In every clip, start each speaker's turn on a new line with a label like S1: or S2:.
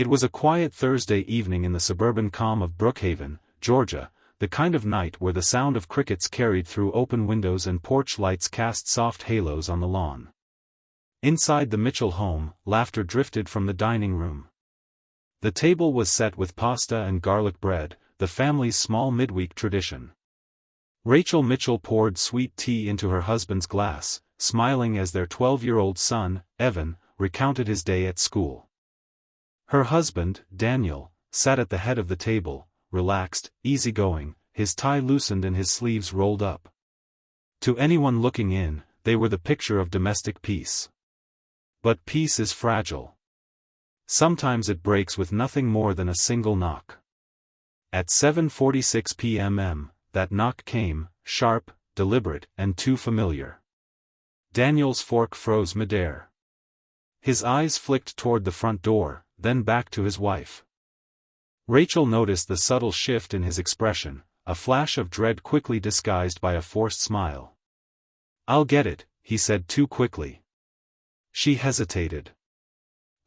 S1: It was a quiet Thursday evening in the suburban calm of Brookhaven, Georgia, the kind of night where the sound of crickets carried through open windows and porch lights cast soft halos on the lawn. Inside the Mitchell home, laughter drifted from the dining room. The table was set with pasta and garlic bread, the family's small midweek tradition. Rachel Mitchell poured sweet tea into her husband's glass, smiling as their 12-year-old son, Evan, recounted his day at school. Her husband, Daniel, sat at the head of the table, relaxed, easygoing, his tie loosened and his sleeves rolled up. To anyone looking in, they were the picture of domestic peace. But peace is fragile. Sometimes it breaks with nothing more than a single knock. At 7:46 p.m., that knock came, sharp, deliberate, and too familiar. Daniel's fork froze midair. His eyes flicked toward the front door, then back to his wife. Rachel noticed the subtle shift in his expression, a flash of dread quickly disguised by a forced smile. "I'll get it," he said too quickly. She hesitated.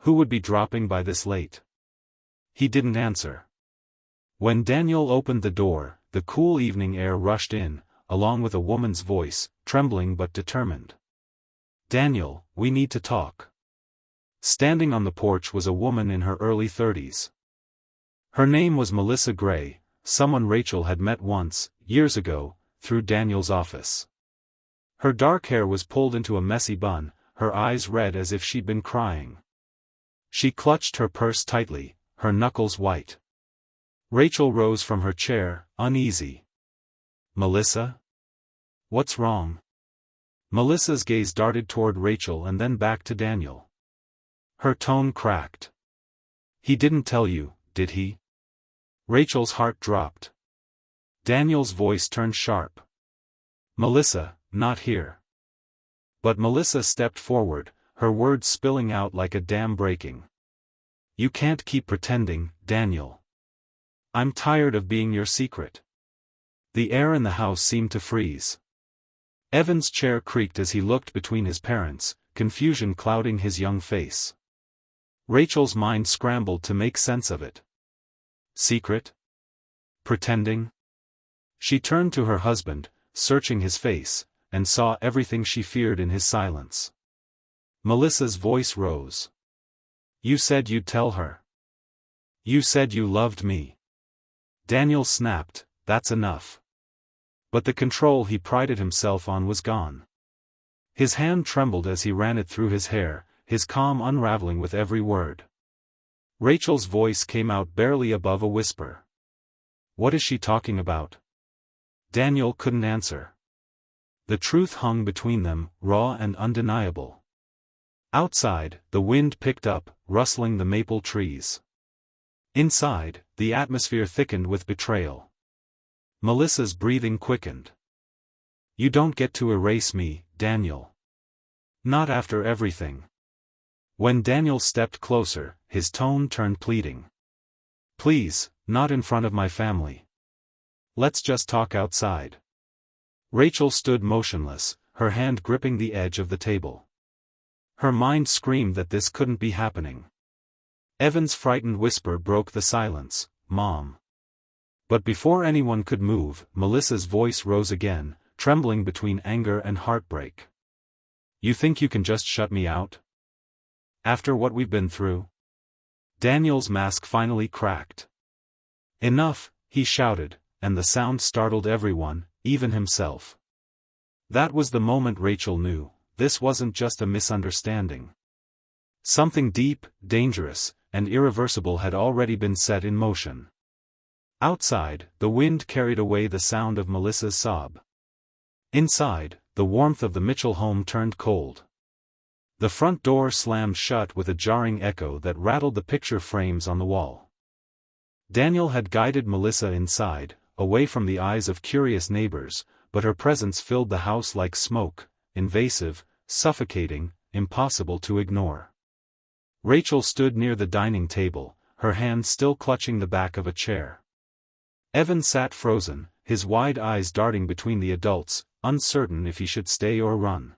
S1: Who would be dropping by this late? He didn't answer. When Daniel opened the door, the cool evening air rushed in, along with a woman's voice, trembling but determined. "Daniel, we need to talk." Standing on the porch was a woman in her early 30s. Her name was Melissa Gray, someone Rachel had met once, years ago, through Daniel's office. Her dark hair was pulled into a messy bun, her eyes red as if she'd been crying. She clutched her purse tightly, her knuckles white. Rachel rose from her chair, uneasy. "Melissa? What's wrong?" Melissa's gaze darted toward Rachel and then back to Daniel. Her tone cracked. "He didn't tell you, did he?" Rachel's heart dropped. Daniel's voice turned sharp. "Melissa, not here." But Melissa stepped forward, her words spilling out like a dam breaking. "You can't keep pretending, Daniel. I'm tired of being your secret." The air in the house seemed to freeze. Evan's chair creaked as he looked between his parents, confusion clouding his young face. Rachel's mind scrambled to make sense of it. Secret? Pretending? She turned to her husband, searching his face, and saw everything she feared in his silence. Melissa's voice rose. "You said you'd tell her. You said you loved me." Daniel snapped, "That's enough." But the control he prided himself on was gone. His hand trembled as he ran it through his hair, his calm unraveling with every word. Rachel's voice came out barely above a whisper. "What is she talking about?" Daniel couldn't answer. The truth hung between them, raw and undeniable. Outside, the wind picked up, rustling the maple trees. Inside, the atmosphere thickened with betrayal. Melissa's breathing quickened. "You don't get to erase me, Daniel. Not after everything." When Daniel stepped closer, his tone turned pleading. "Please, not in front of my family. Let's just talk outside." Rachel stood motionless, her hand gripping the edge of the table. Her mind screamed that this couldn't be happening. Evan's frightened whisper broke the silence, "Mom." But before anyone could move, Melissa's voice rose again, trembling between anger and heartbreak. "You think you can just shut me out? After what we've been through?" Daniel's mask finally cracked. "Enough," he shouted, and the sound startled everyone, even himself. That was the moment Rachel knew, this wasn't just a misunderstanding. Something deep, dangerous, and irreversible had already been set in motion. Outside, the wind carried away the sound of Melissa's sob. Inside, the warmth of the Mitchell home turned cold. The front door slammed shut with a jarring echo that rattled the picture frames on the wall. Daniel had guided Melissa inside, away from the eyes of curious neighbors, but her presence filled the house like smoke, invasive, suffocating, impossible to ignore. Rachel stood near the dining table, her hand still clutching the back of a chair. Evan sat frozen, his wide eyes darting between the adults, uncertain if he should stay or run.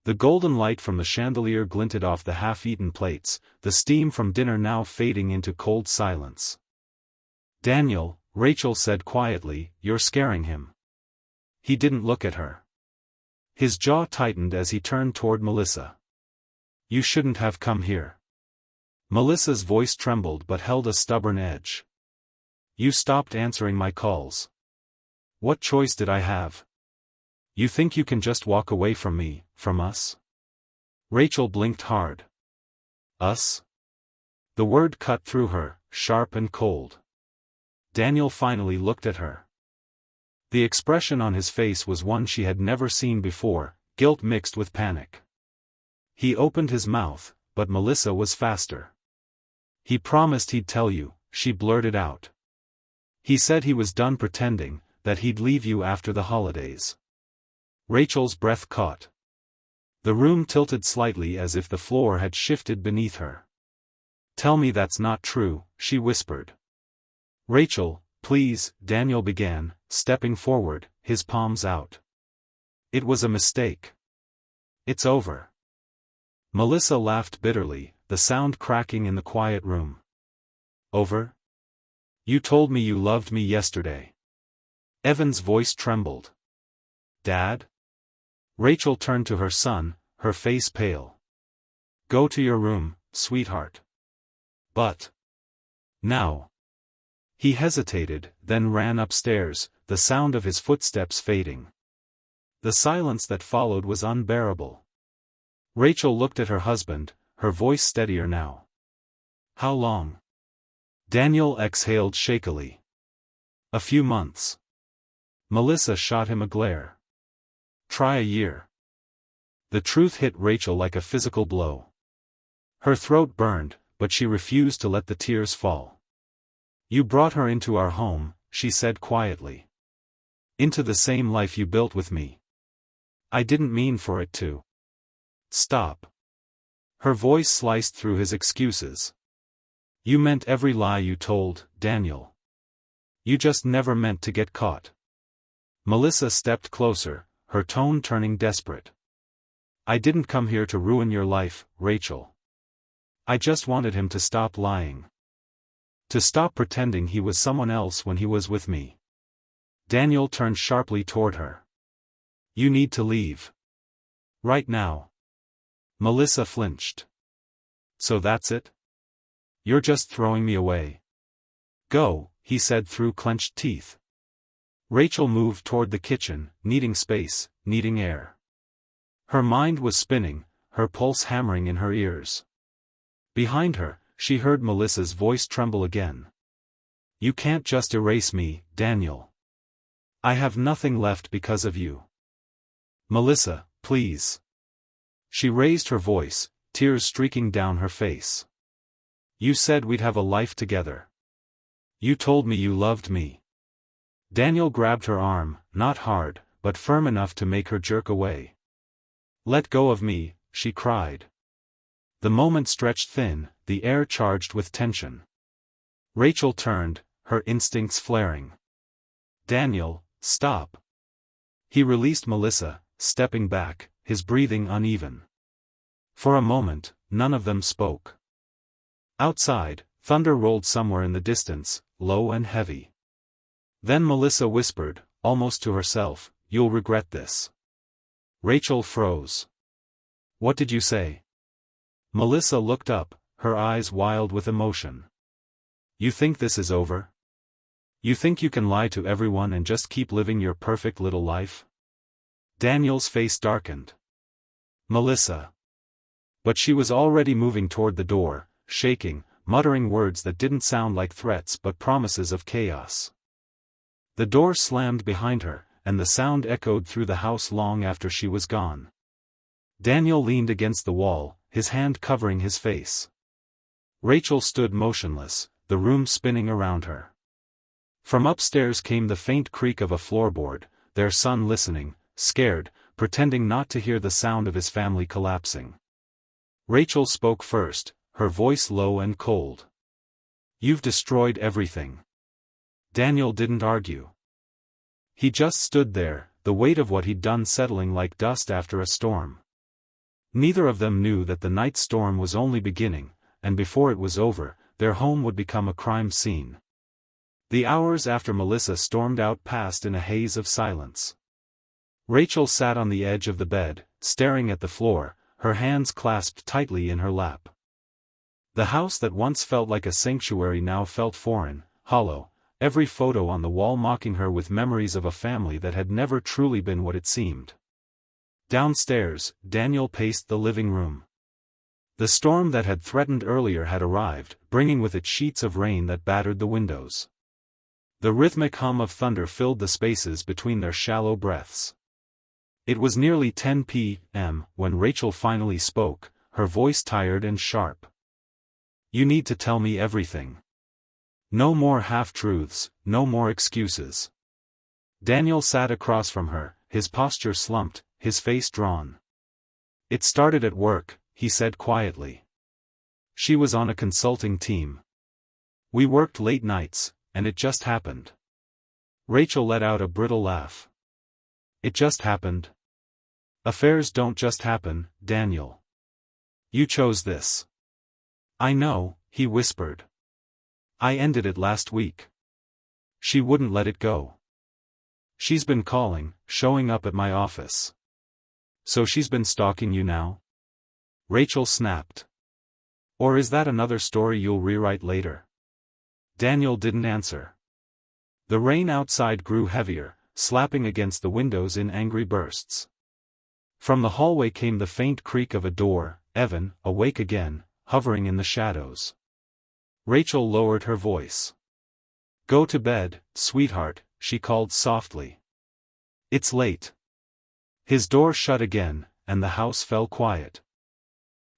S1: The golden light from the chandelier glinted off the half-eaten plates, the steam from dinner now fading into cold silence. "Daniel," Rachel said quietly, "you're scaring him." He didn't look at her. His jaw tightened as he turned toward Melissa. "You shouldn't have come here." Melissa's voice trembled but held a stubborn edge. "You stopped answering my calls. What choice did I have? You think you can just walk away from me, from us?" Rachel blinked hard. "Us?" The word cut through her, sharp and cold. Daniel finally looked at her. The expression on his face was one she had never seen before, guilt mixed with panic. He opened his mouth, but Melissa was faster. "He promised he'd tell you," she blurted out. "He said he was done pretending, that he'd leave you after the holidays." Rachel's breath caught. The room tilted slightly as if the floor had shifted beneath her. "Tell me that's not true," she whispered. "Rachel, please," Daniel began, stepping forward, his palms out. "It was a mistake. It's over." Melissa laughed bitterly, the sound cracking in the quiet room. "Over? You told me you loved me yesterday." Evan's voice trembled. "Dad?" Rachel turned to her son, her face pale. "Go to your room, sweetheart." "But..." "Now." He hesitated, then ran upstairs, the sound of his footsteps fading. The silence that followed was unbearable. Rachel looked at her husband, her voice steadier now. "How long?" Daniel exhaled shakily. "A few months." Melissa shot him a glare. "Try a year." The truth hit Rachel like a physical blow. Her throat burned, but she refused to let the tears fall. "You brought her into our home," she said quietly. "Into the same life you built with me. I didn't mean for it to." "Stop." Her voice sliced through his excuses. "You meant every lie you told, Daniel. You just never meant to get caught." Melissa stepped closer, her tone turning desperate. "I didn't come here to ruin your life, Rachel. I just wanted him to stop lying. To stop pretending he was someone else when he was with me." Daniel turned sharply toward her. "You need to leave. Right now." Melissa flinched. "So that's it? You're just throwing me away." "Go," he said through clenched teeth. Rachel moved toward the kitchen, needing space, needing air. Her mind was spinning, her pulse hammering in her ears. Behind her, she heard Melissa's voice tremble again. "You can't just erase me, Daniel. I have nothing left because of you. Melissa, please." She raised her voice, tears streaking down her face. "You said we'd have a life together. You told me you loved me." Daniel grabbed her arm, not hard, but firm enough to make her jerk away. "Let go of me," she cried. The moment stretched thin, the air charged with tension. Rachel turned, her instincts flaring. "Daniel, stop." He released Melissa, stepping back, his breathing uneven. For a moment, none of them spoke. Outside, thunder rolled somewhere in the distance, low and heavy. Then Melissa whispered, almost to herself, "You'll regret this." Rachel froze. "What did you say?" Melissa looked up, her eyes wild with emotion. "You think this is over? You think you can lie to everyone and just keep living your perfect little life?" Daniel's face darkened. "Melissa." But she was already moving toward the door, shaking, muttering words that didn't sound like threats but promises of chaos. The door slammed behind her, and the sound echoed through the house long after she was gone. Daniel leaned against the wall, his hand covering his face. Rachel stood motionless, the room spinning around her. From upstairs came the faint creak of a floorboard, their son listening, scared, pretending not to hear the sound of his family collapsing. Rachel spoke first, her voice low and cold. "You've destroyed everything." Daniel didn't argue. He just stood there, the weight of what he'd done settling like dust after a storm. Neither of them knew that the night storm was only beginning, and before it was over, their home would become a crime scene. The hours after Melissa stormed out passed in a haze of silence. Rachel sat on the edge of the bed, staring at the floor, her hands clasped tightly in her lap. The house that once felt like a sanctuary now felt foreign, hollow, every photo on the wall mocking her with memories of a family that had never truly been what it seemed. Downstairs, Daniel paced the living room. The storm that had threatened earlier had arrived, bringing with it sheets of rain that battered the windows. The rhythmic hum of thunder filled the spaces between their shallow breaths. It was nearly 10 p.m. when Rachel finally spoke, her voice tired and sharp. "You need to tell me everything. No more half-truths, no more excuses." Daniel sat across from her, his posture slumped, his face drawn. "It started at work," he said quietly. "She was on a consulting team. We worked late nights, and it just happened." Rachel let out a brittle laugh. "It just happened? Affairs don't just happen, Daniel. You chose this." "I know," he whispered. "I ended it last week." She wouldn't let it go. "She's been calling, showing up at my office." "So she's been stalking you now?" Rachel snapped. "Or is that another story you'll rewrite later?" Daniel didn't answer. The rain outside grew heavier, slapping against the windows in angry bursts. From the hallway came the faint creak of a door, Evan, awake again, hovering in the shadows. Rachel lowered her voice. "Go to bed, sweetheart," she called softly. "It's late." His door shut again, and the house fell quiet.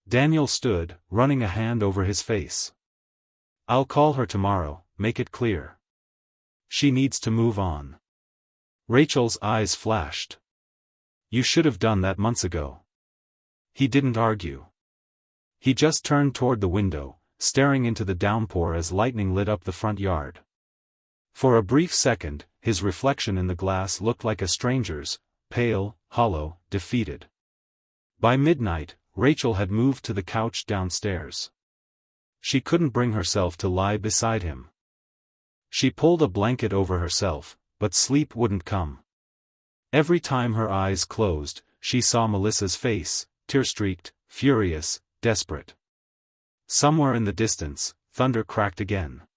S1: Daniel stood, running a hand over his face. "I'll call her tomorrow, make it clear. She needs to move on." Rachel's eyes flashed. "You should have done that months ago." He didn't argue. He just turned toward the window, staring into the downpour as lightning lit up the front yard. For a brief second, his reflection in the glass looked like a stranger's, pale, hollow, defeated. By midnight, Rachel had moved to the couch downstairs. She couldn't bring herself to lie beside him. She pulled a blanket over herself, but sleep wouldn't come. Every time her eyes closed, she saw Melissa's face, tear-streaked, furious, desperate. Somewhere in the distance, thunder cracked again.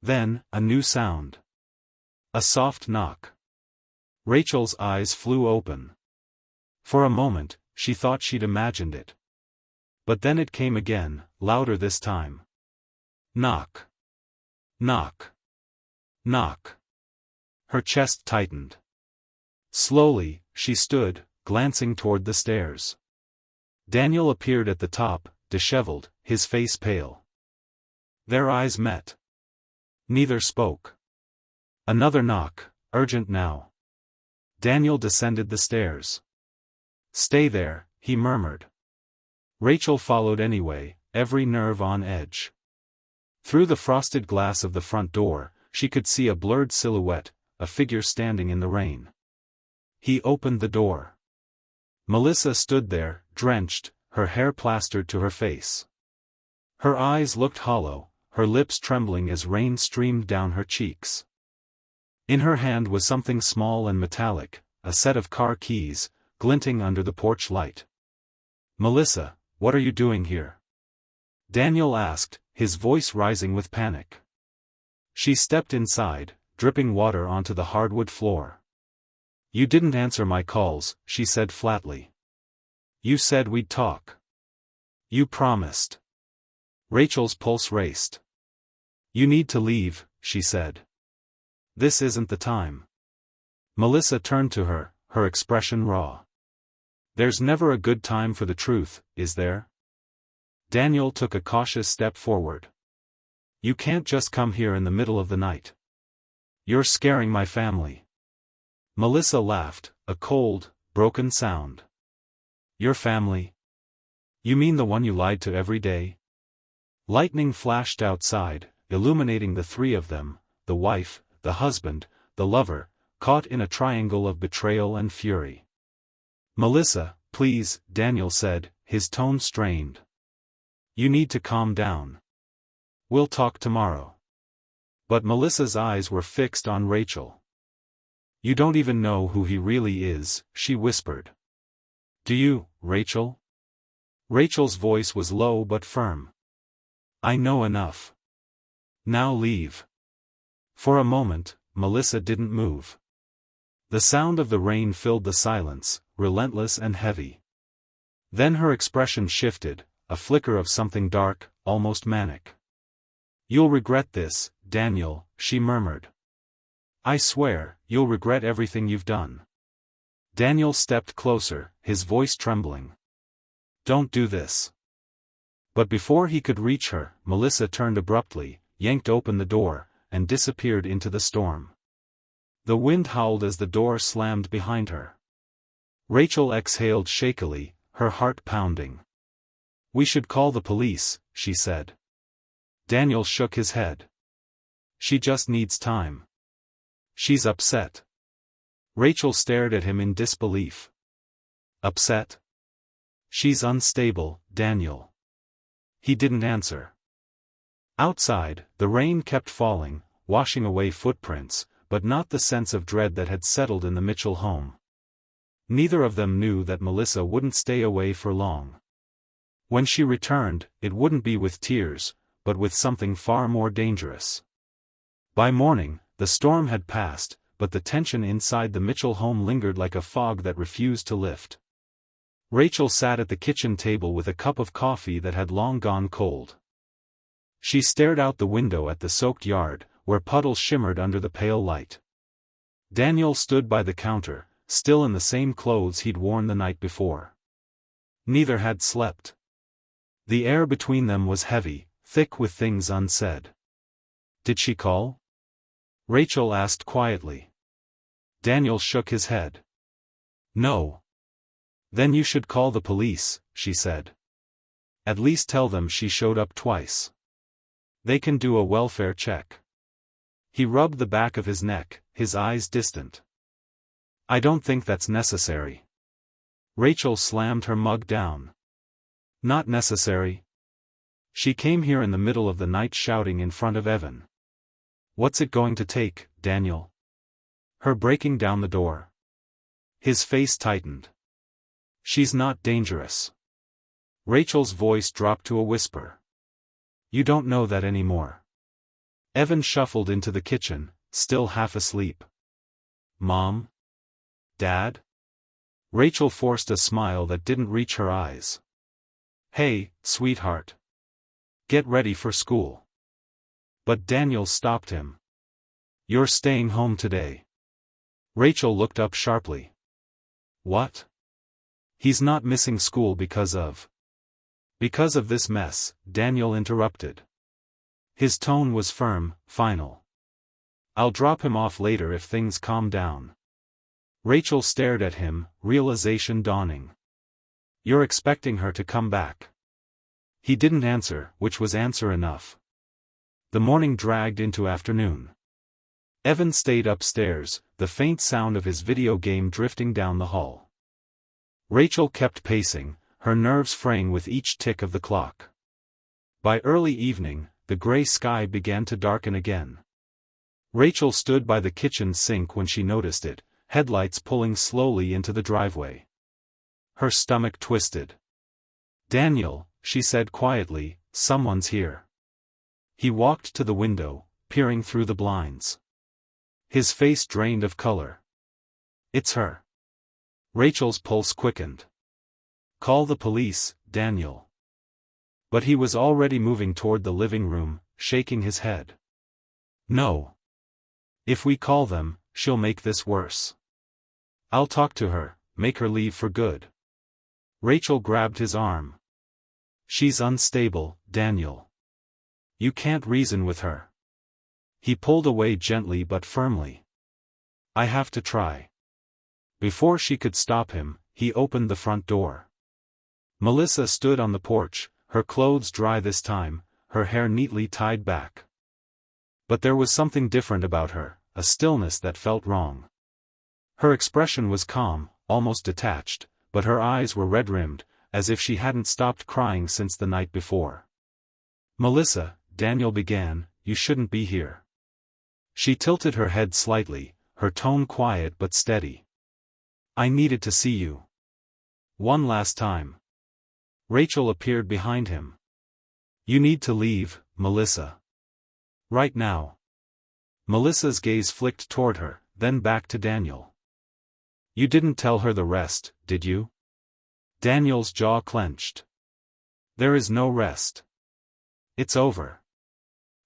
S1: Then, a new sound. A soft knock. Rachel's eyes flew open. For a moment, she thought she'd imagined it. But then it came again, louder this time. Knock. Knock. Knock. Her chest tightened. Slowly, she stood, glancing toward the stairs. Daniel appeared at the top, disheveled, his face pale. Their eyes met. Neither spoke. Another knock, urgent now. Daniel descended the stairs. "Stay there," he murmured. Rachel followed anyway, every nerve on edge. Through the frosted glass of the front door, she could see a blurred silhouette, a figure standing in the rain. He opened the door. Melissa stood there, drenched, her hair plastered to her face. Her eyes looked hollow, her lips trembling as rain streamed down her cheeks. In her hand was something small and metallic, a set of car keys, glinting under the porch light. "Melissa, what are you doing here?" Daniel asked, his voice rising with panic. She stepped inside, dripping water onto the hardwood floor. "You didn't answer my calls," she said flatly. "You said we'd talk. You promised." Rachel's pulse raced. "You need to leave," she said. "This isn't the time." Melissa turned to her, her expression raw. "There's never a good time for the truth, is there?" Daniel took a cautious step forward. "You can't just come here in the middle of the night. You're scaring my family." Melissa laughed, a cold, broken sound. "Your family? You mean the one you lied to every day?" Lightning flashed outside, illuminating the three of them, the wife, the husband, the lover, caught in a triangle of betrayal and fury. Melissa, Please, Daniel said, his tone strained. You need to calm down. We'll talk tomorrow. But Melissa's eyes were fixed on Rachel. You don't even know who he really is, she whispered. Do you, Rachel? Rachel's voice was low but firm. I know enough. Now leave. For a moment, Melissa didn't move. The sound of the rain filled the silence, relentless and heavy. Then her expression shifted, a flicker of something dark, almost manic. You'll regret this, Daniel, she murmured. I swear, you'll regret everything you've done. Daniel stepped closer, his voice trembling. Don't do this. But before he could reach her, Melissa turned abruptly, yanked open the door, and disappeared into the storm. The wind howled as the door slammed behind her. Rachel exhaled shakily, her heart pounding. We should call the police, she said. Daniel shook his head. She just needs time. She's upset. Rachel stared at him in disbelief. Upset? She's unstable, Daniel. He didn't answer. Outside, the rain kept falling, washing away footprints, but not the sense of dread that had settled in the Mitchell home. Neither of them knew that Melissa wouldn't stay away for long. When she returned, it wouldn't be with tears, but with something far more dangerous. By morning, the storm had passed, but the tension inside the Mitchell home lingered like a fog that refused to lift. Rachel sat at the kitchen table with a cup of coffee that had long gone cold. She stared out the window at the soaked yard, where puddles shimmered under the pale light. Daniel stood by the counter, still in the same clothes he'd worn the night before. Neither had slept. The air between them was heavy, thick with things unsaid. Did she call? Rachel asked quietly. Daniel shook his head. No. Then you should call the police, she said. At least tell them she showed up twice. They can do a welfare check. He rubbed the back of his neck, his eyes distant. I don't think that's necessary. Rachel slammed her mug down. Not necessary. She came here in the middle of the night shouting in front of Evan. What's it going to take, Daniel? Her breaking down the door. His face tightened. She's not dangerous. Rachel's voice dropped to a whisper. You don't know that anymore. Evan shuffled into the kitchen, still half asleep. Mom? Dad? Rachel forced a smile that didn't reach her eyes. Hey, sweetheart. Get ready for school. But Daniel stopped him. You're staying home today. Rachel looked up sharply. What? He's not missing school because of this mess, Daniel interrupted. His tone was firm, final. I'll drop him off later if things calm down. Rachel stared at him, realization dawning. You're expecting her to come back. He didn't answer, which was answer enough. The morning dragged into afternoon. Evan stayed upstairs, the faint sound of his video game drifting down the hall. Rachel kept pacing, her nerves fraying with each tick of the clock. By early evening, the gray sky began to darken again. Rachel stood by the kitchen sink when she noticed it, headlights pulling slowly into the driveway. Her stomach twisted. Daniel, she said quietly, someone's here. He walked to the window, peering through the blinds. His face drained of color. It's her. Rachel's pulse quickened. Call the police, Daniel. But he was already moving toward the living room, shaking his head. No. If we call them, she'll make this worse. I'll talk to her, make her leave for good. Rachel grabbed his arm. She's unstable, Daniel. You can't reason with her. He pulled away gently but firmly. I have to try. Before she could stop him, he opened the front door. Melissa stood on the porch, her clothes dry this time, her hair neatly tied back. But there was something different about her, a stillness that felt wrong. Her expression was calm, almost detached, but her eyes were red-rimmed, as if she hadn't stopped crying since the night before. "Melissa," Daniel began, "you shouldn't be here." She tilted her head slightly, her tone quiet but steady. "I needed to see you. One last time." Rachel appeared behind him. "You need to leave, Melissa. Right now." Melissa's gaze flicked toward her, then back to Daniel. "You didn't tell her the rest, did you?" Daniel's jaw clenched. "There is no rest. It's over."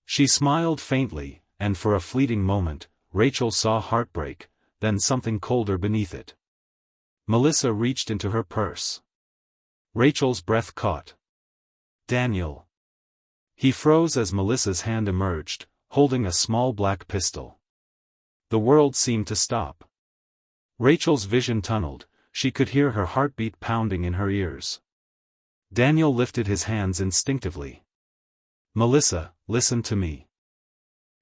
S1: She smiled faintly, and for a fleeting moment, Rachel saw heartbreak, then something colder beneath it. Melissa reached into her purse. Rachel's breath caught. "Daniel." He froze as Melissa's hand emerged, holding a small black pistol. The world seemed to stop. Rachel's vision tunneled, she could hear her heartbeat pounding in her ears. Daniel lifted his hands instinctively. "Melissa, listen to me.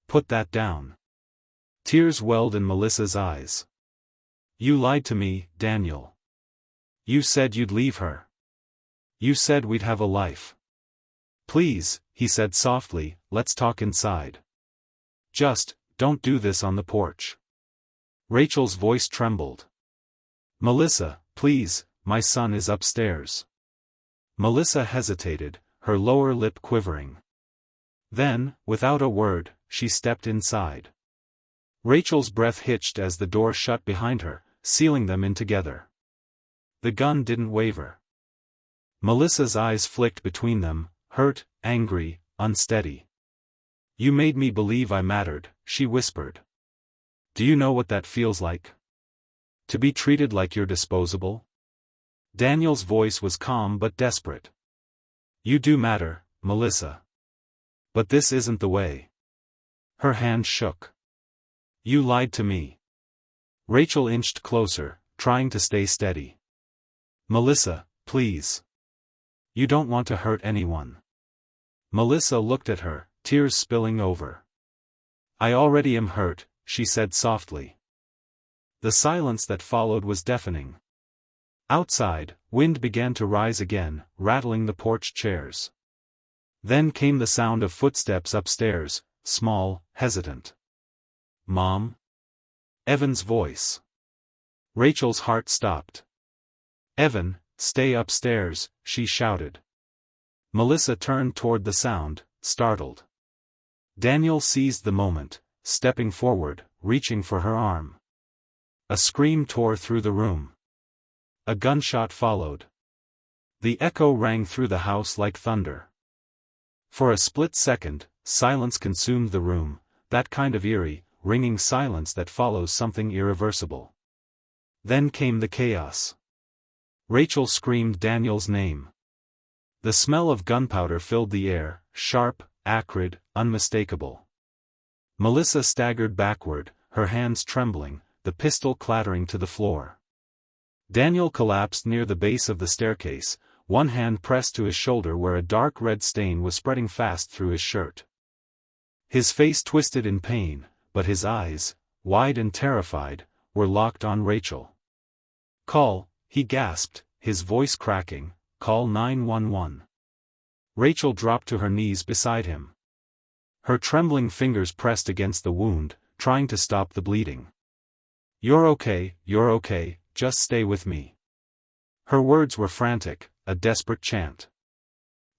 S1: Put that down." Tears welled in Melissa's eyes. "You lied to me, Daniel. You said you'd leave her. You said we'd have a life." "Please," he said softly, "let's talk inside. Just, don't do this on the porch." Rachel's voice trembled. "Melissa, please, my son is upstairs." Melissa hesitated, her lower lip quivering. Then, without a word, she stepped inside. Rachel's breath hitched as the door shut behind her, sealing them in together. The gun didn't waver. Melissa's eyes flicked between them, hurt, angry, unsteady. "You made me believe I mattered," she whispered. "Do you know what that feels like? To be treated like you're disposable?" Daniel's voice was calm but desperate. "You do matter, Melissa. But this isn't the way." Her hand shook. "You lied to me." Rachel inched closer, trying to stay steady. "Melissa, please. You don't want to hurt anyone." Melissa looked at her, tears spilling over. "I already am hurt," she said softly. The silence that followed was deafening. Outside, wind began to rise again, rattling the porch chairs. Then came the sound of footsteps upstairs, small, hesitant. "Mom?" Evan's voice. Rachel's heart stopped. "Evan, stay upstairs," she shouted. Melissa turned toward the sound, startled. Daniel seized the moment, stepping forward, reaching for her arm. A scream tore through the room. A gunshot followed. The echo rang through the house like thunder. For a split second, silence consumed the room, that kind of eerie, ringing silence that follows something irreversible. Then came the chaos. Rachel screamed Daniel's name. The smell of gunpowder filled the air, sharp, acrid, unmistakable. Melissa staggered backward, her hands trembling, the pistol clattering to the floor. Daniel collapsed near the base of the staircase, one hand pressed to his shoulder where a dark red stain was spreading fast through his shirt. His face twisted in pain, but his eyes, wide and terrified, were locked on Rachel. "Call," he gasped, his voice cracking, "call 911. Rachel dropped to her knees beside him. Her trembling fingers pressed against the wound, trying to stop the bleeding. You're okay, just stay with me." Her words were frantic, a desperate chant.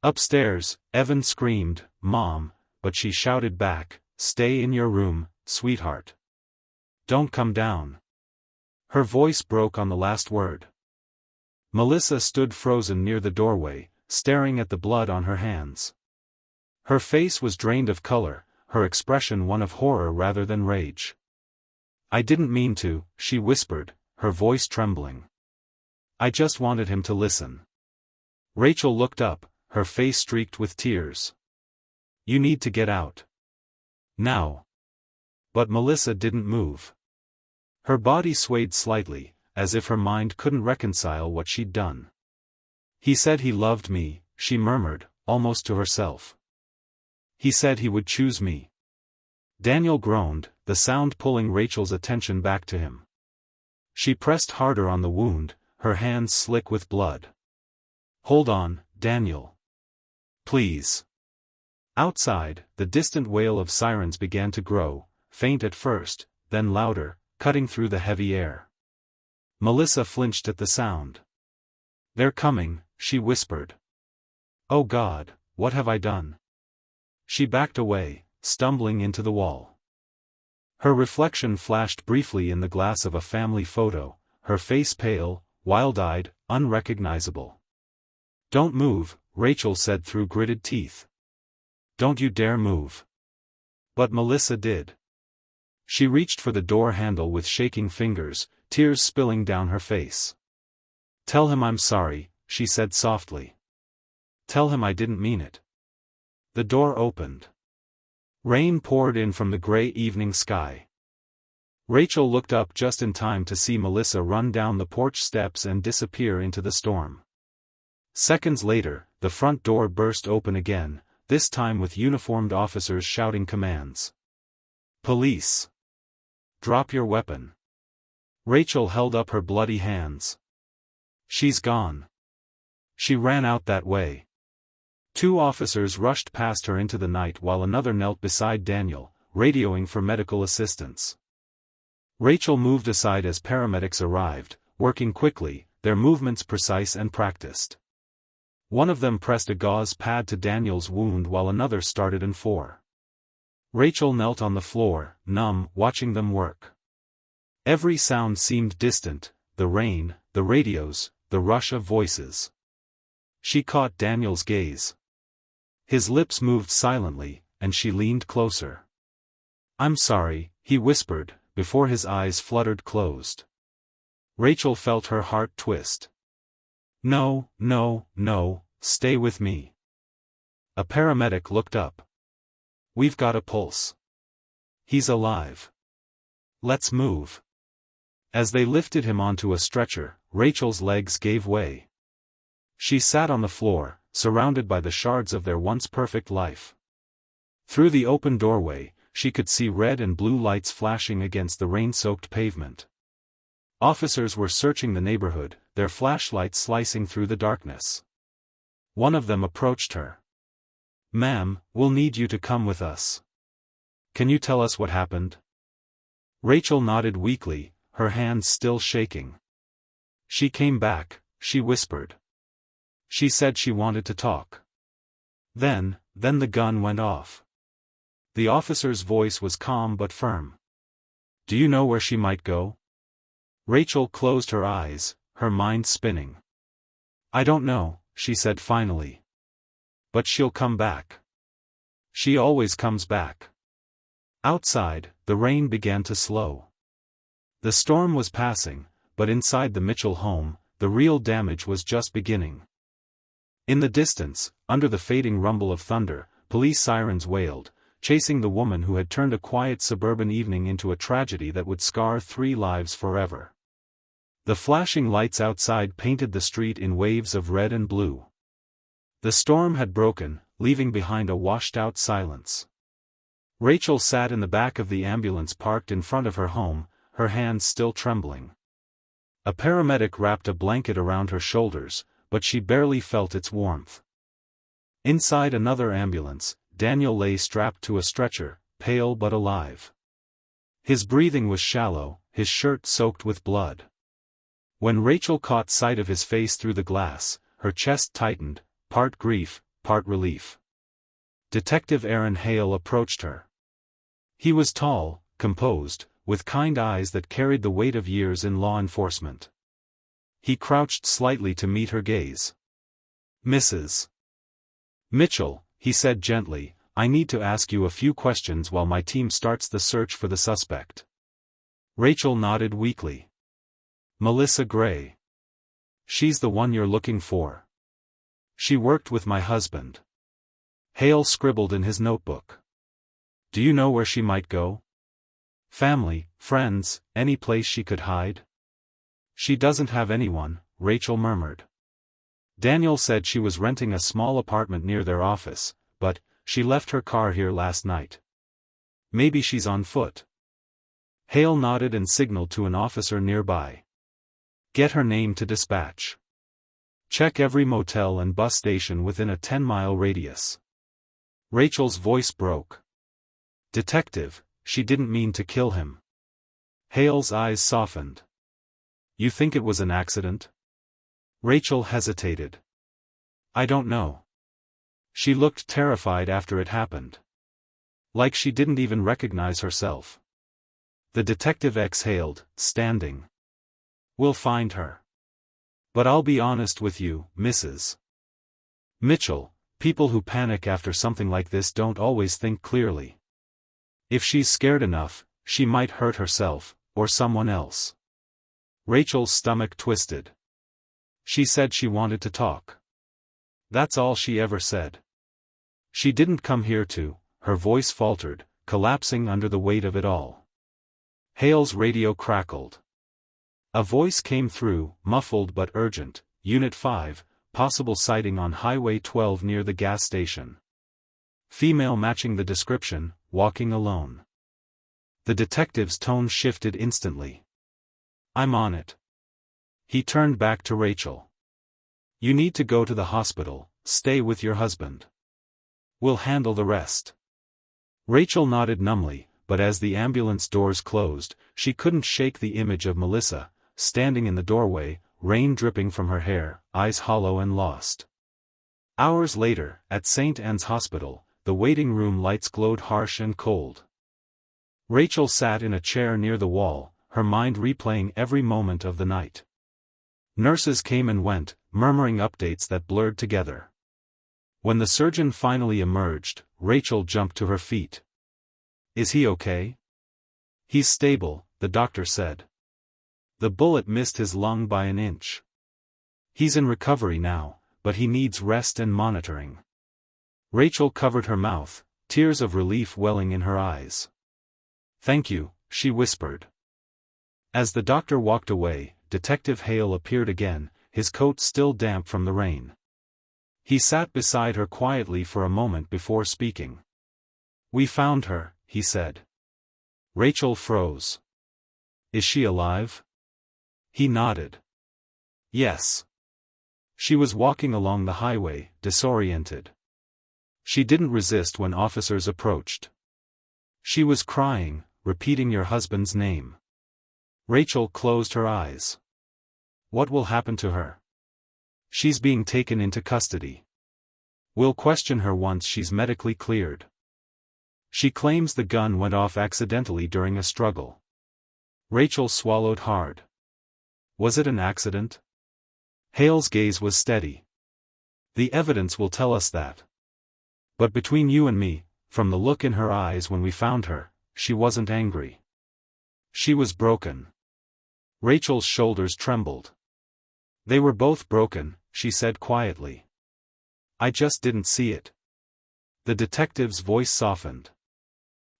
S1: Upstairs, Evan screamed, "Mom," but she shouted back, "Stay in your room, sweetheart. Don't come down." Her voice broke on the last word. Melissa stood frozen near the doorway, staring at the blood on her hands. Her face was drained of color, her expression one of horror rather than rage. "I didn't mean to," she whispered, her voice trembling. "I just wanted him to listen." Rachel looked up, her face streaked with tears. "You need to get out. Now." But Melissa didn't move. Her body swayed slightly, as if her mind couldn't reconcile what she'd done. "He said he loved me," she murmured, almost to herself. "He said he would choose me." Daniel groaned, the sound pulling Rachel's attention back to him. She pressed harder on the wound, her hands slick with blood. "Hold on, Daniel. Please." Outside, the distant wail of sirens began to grow, faint at first, then louder, cutting through the heavy air. Melissa flinched at the sound. "They're coming," she whispered. "Oh God, what have I done?" She backed away, stumbling into the wall. Her reflection flashed briefly in the glass of a family photo, her face pale, wild-eyed, unrecognizable. "Don't move," Rachel said through gritted teeth. "Don't you dare move." But Melissa did. She reached for the door handle with shaking fingers, tears spilling down her face. "Tell him I'm sorry," she said softly. "Tell him I didn't mean it." The door opened. Rain poured in from the gray evening sky. Rachel looked up just in time to see Melissa run down the porch steps and disappear into the storm. Seconds later, the front door burst open again, this time with uniformed officers shouting commands. "Police! Drop your weapon." Rachel held up her bloody hands. "She's gone. She ran out that way." Two officers rushed past her into the night while another knelt beside Daniel, radioing for medical assistance. Rachel moved aside as paramedics arrived, working quickly, their movements precise and practiced. One of them pressed a gauze pad to Daniel's wound while another started an 4. Rachel knelt on the floor, numb, watching them work. Every sound seemed distant, the rain, the radios, the rush of voices. She caught Daniel's gaze. His lips moved silently, and she leaned closer. "I'm sorry," he whispered, before his eyes fluttered closed. Rachel felt her heart twist. "No, no, no, stay with me." A paramedic looked up. "We've got a pulse. He's alive. Let's move." As they lifted him onto a stretcher, Rachel's legs gave way. She sat on the floor, surrounded by the shards of their once perfect life. Through the open doorway, she could see red and blue lights flashing against the rain-soaked pavement. Officers were searching the neighborhood, their flashlights slicing through the darkness. One of them approached her. "Ma'am, we'll need you to come with us. Can you tell us what happened?" Rachel nodded weakly, her hands still shaking. "She came back," she whispered. "She said she wanted to talk. Then the gun went off." The officer's voice was calm but firm. "Do you know where she might go?" Rachel closed her eyes, her mind spinning. "I don't know," she said finally. "But she'll come back. She always comes back." Outside, the rain began to slow. The storm was passing, but inside the Mitchell home, the real damage was just beginning. In the distance, under the fading rumble of thunder, police sirens wailed, chasing the woman who had turned a quiet suburban evening into a tragedy that would scar 3 lives forever. The flashing lights outside painted the street in waves of red and blue. The storm had broken, leaving behind a washed-out silence. Rachel sat in the back of the ambulance parked in front of her home, her hands still trembling. A paramedic wrapped a blanket around her shoulders, but she barely felt its warmth. Inside another ambulance, Daniel lay strapped to a stretcher, pale but alive. His breathing was shallow, his shirt soaked with blood. When Rachel caught sight of his face through the glass, her chest tightened, part grief, part relief. Detective Aaron Hale approached her. He was tall, composed, with kind eyes that carried the weight of years in law enforcement. He crouched slightly to meet her gaze. "Mrs. Mitchell," he said gently, "I need to ask you a few questions while my team starts the search for the suspect." Rachel nodded weakly. "Melissa Gray. She's the one you're looking for. She worked with my husband." Hale scribbled in his notebook. "Do you know where she might go? Family, friends, any place she could hide?" "She doesn't have anyone," Rachel murmured. "Daniel said she was renting a small apartment near their office, but she left her car here last night. Maybe she's on foot." Hale nodded and signaled to an officer nearby. Get her name to dispatch. Check every motel and bus station within a 10-mile radius. Rachel's voice broke. Detective, she didn't mean to kill him. Hale's eyes softened. You think it was an accident? Rachel hesitated. I don't know. She looked terrified after it happened. Like she didn't even recognize herself. The detective exhaled, standing. We'll find her. But I'll be honest with you, Mrs. Mitchell, people who panic after something like this don't always think clearly. If she's scared enough, she might hurt herself, or someone else. Rachel's stomach twisted. She said she wanted to talk. That's all she ever said. She didn't come here to, her voice faltered, collapsing under the weight of it all. Hale's radio crackled. A voice came through, muffled but urgent. Unit 5, possible sighting on Highway 12 near the gas station. Female matching the description, walking alone. The detective's tone shifted instantly. I'm on it. He turned back to Rachel. You need to go to the hospital, stay with your husband. We'll handle the rest. Rachel nodded numbly, but as the ambulance doors closed, she couldn't shake the image of Melissa, standing in the doorway, rain dripping from her hair, eyes hollow and lost. Hours later, at St. Anne's Hospital, the waiting room lights glowed harsh and cold. Rachel sat in a chair near the wall, her mind replaying every moment of the night. Nurses came and went, murmuring updates that blurred together. When the surgeon finally emerged, Rachel jumped to her feet. Is he okay? He's stable, the doctor said. The bullet missed his lung by an inch. He's in recovery now, but he needs rest and monitoring. Rachel covered her mouth, tears of relief welling in her eyes. Thank you, she whispered. As the doctor walked away, Detective Hale appeared again, his coat still damp from the rain. He sat beside her quietly for a moment before speaking. We found her, he said. Rachel froze. Is she alive? He nodded. Yes. She was walking along the highway, disoriented. She didn't resist when officers approached. She was crying, repeating your husband's name. Rachel closed her eyes. What will happen to her? She's being taken into custody. We'll question her once she's medically cleared. She claims the gun went off accidentally during a struggle. Rachel swallowed hard. Was it an accident? Hale's gaze was steady. The evidence will tell us that. But between you and me, from the look in her eyes when we found her, she wasn't angry. She was broken. Rachel's shoulders trembled. They were both broken, she said quietly. I just didn't see it. The detective's voice softened.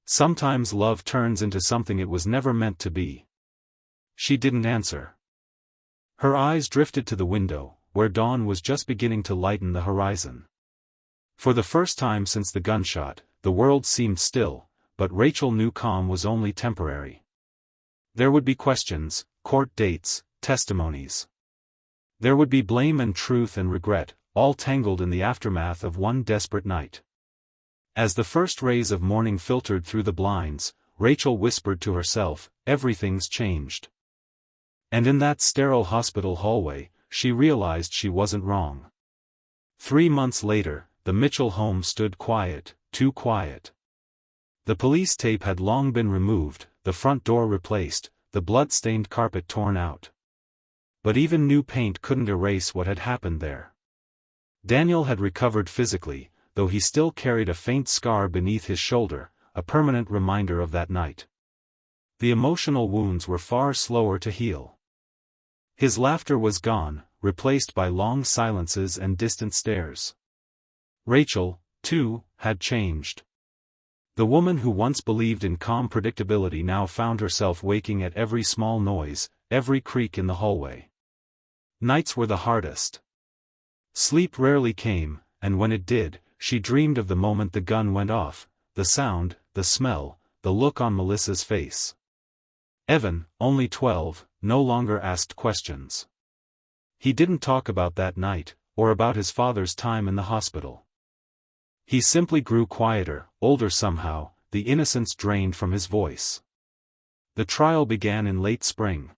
S1: Sometimes love turns into something it was never meant to be. She didn't answer. Her eyes drifted to the window, where dawn was just beginning to lighten the horizon. For the first time since the gunshot, the world seemed still, but Rachel knew calm was only temporary. There would be questions, court dates, testimonies. There would be blame and truth and regret, all tangled in the aftermath of one desperate night. As the first rays of morning filtered through the blinds, Rachel whispered to herself, everything's changed. And in that sterile hospital hallway, she realized she wasn't wrong. 3 months later, the Mitchell home stood quiet, too quiet. The police tape had long been removed, the front door replaced, the blood-stained carpet torn out. But even new paint couldn't erase what had happened there. Daniel had recovered physically, though he still carried a faint scar beneath his shoulder, a permanent reminder of that night. The emotional wounds were far slower to heal. His laughter was gone, replaced by long silences and distant stares. Rachel, too, had changed. The woman who once believed in calm predictability now found herself waking at every small noise, every creak in the hallway. Nights were the hardest. Sleep rarely came, and when it did, she dreamed of the moment the gun went off, the sound, the smell, the look on Melissa's face. Evan, only 12, no longer asked questions. He didn't talk about that night, or about his father's time in the hospital. He simply grew quieter, older somehow, the innocence drained from his voice. The trial began in late spring.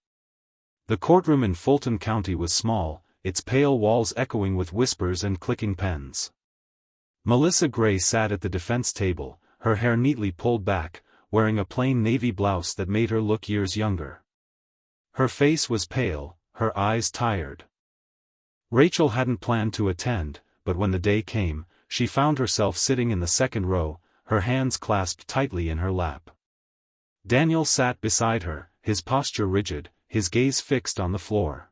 S1: The courtroom in Fulton County was small, its pale walls echoing with whispers and clicking pens. Melissa Gray sat at the defense table, her hair neatly pulled back, wearing a plain navy blouse that made her look years younger. Her face was pale, her eyes tired. Rachel hadn't planned to attend, but when the day came, she found herself sitting in the second row, her hands clasped tightly in her lap. Daniel sat beside her, his posture rigid, his gaze fixed on the floor.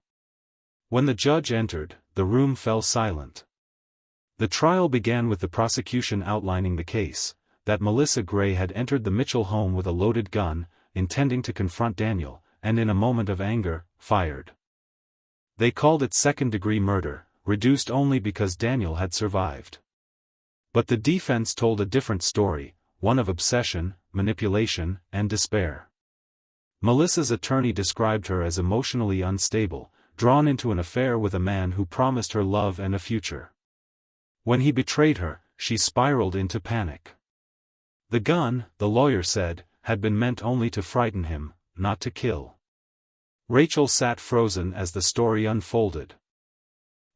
S1: When the judge entered, the room fell silent. The trial began with the prosecution outlining the case, that Melissa Gray had entered the Mitchell home with a loaded gun, intending to confront Daniel, and in a moment of anger, fired. They called it second-degree murder, reduced only because Daniel had survived. But the defense told a different story, one of obsession, manipulation, and despair. Melissa's attorney described her as emotionally unstable, drawn into an affair with a man who promised her love and a future. When he betrayed her, she spiraled into panic. The gun, the lawyer said, had been meant only to frighten him, not to kill. Rachel sat frozen as the story unfolded.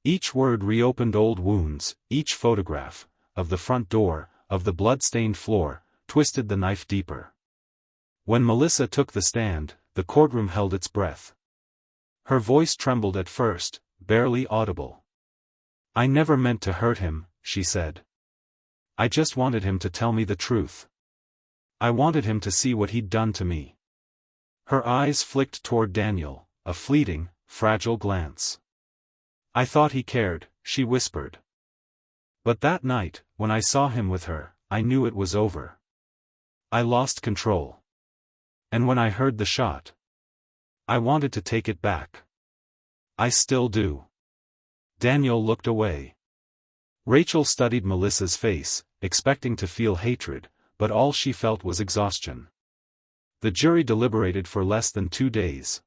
S1: Each word reopened old wounds, each photograph, of the front door, of the blood-stained floor, twisted the knife deeper. When Melissa took the stand, the courtroom held its breath. Her voice trembled at first, barely audible. "I never meant to hurt him," she said. "I just wanted him to tell me the truth. I wanted him to see what he'd done to me." Her eyes flicked toward Daniel, a fleeting, fragile glance. "I thought he cared," she whispered. "But that night, when I saw him with her, I knew it was over. I lost control. And when I heard the shot, I wanted to take it back. I still do." Daniel looked away. Rachel studied Melissa's face, expecting to feel hatred, but all she felt was exhaustion. The jury deliberated for less than 2 days.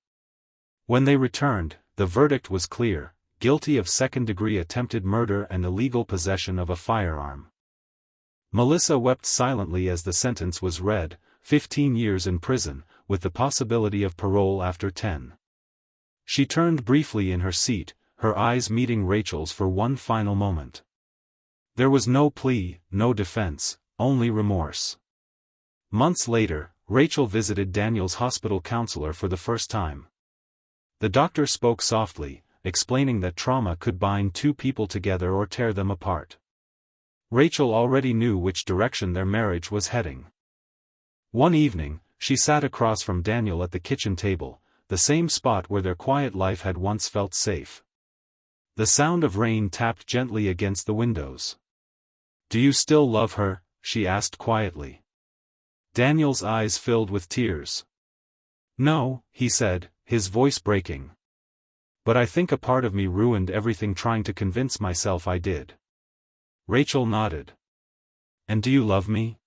S1: When they returned, the verdict was clear: guilty of second-degree attempted murder and illegal possession of a firearm. Melissa wept silently as the sentence was read, 15 years in prison, with the possibility of parole after 10. She turned briefly in her seat, her eyes meeting Rachel's for one final moment. There was no plea, no defense, only remorse. Months later, Rachel visited Daniel's hospital counselor for the first time. The doctor spoke softly, explaining that trauma could bind two people together or tear them apart. Rachel already knew which direction their marriage was heading. One evening, she sat across from Daniel at the kitchen table, the same spot where their quiet life had once felt safe. The sound of rain tapped gently against the windows. "Do you still love her?" she asked quietly. Daniel's eyes filled with tears. "No," he said, his voice breaking. "But I think a part of me ruined everything trying to convince myself I did." Rachel nodded. "And do you love me?"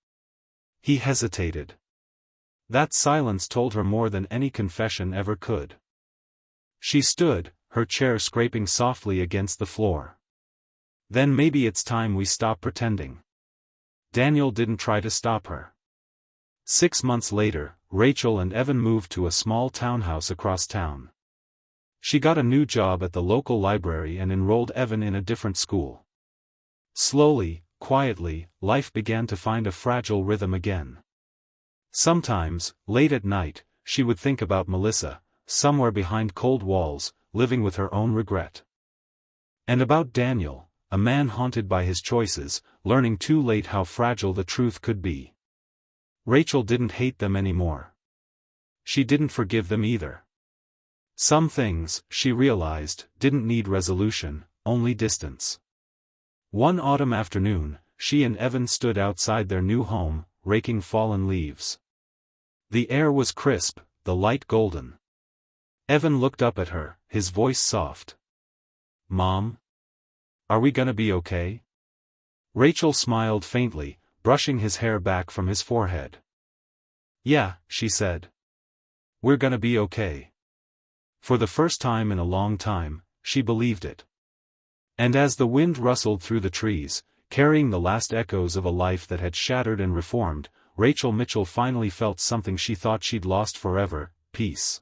S1: He hesitated. That silence told her more than any confession ever could. She stood, her chair scraping softly against the floor. "Then maybe it's time we stop pretending." Daniel didn't try to stop her. 6 months later, Rachel and Evan moved to a small townhouse across town. She got a new job at the local library and enrolled Evan in a different school. Slowly, quietly, life began to find a fragile rhythm again. Sometimes, late at night, she would think about Melissa, somewhere behind cold walls, living with her own regret. And about Daniel, a man haunted by his choices, learning too late how fragile the truth could be. Rachel didn't hate them anymore. She didn't forgive them either. Some things, she realized, didn't need resolution, only distance. One autumn afternoon, she and Evan stood outside their new home, raking fallen leaves. The air was crisp, the light golden. Evan looked up at her, his voice soft. "Mom? Are we gonna be okay?" Rachel smiled faintly, brushing his hair back from his forehead. "Yeah," she said. We're gonna be okay. For the first time in a long time, she believed it. And as the wind rustled through the trees, carrying the last echoes of a life that had shattered and reformed, Rachel Mitchell finally felt something she thought she'd lost forever: peace.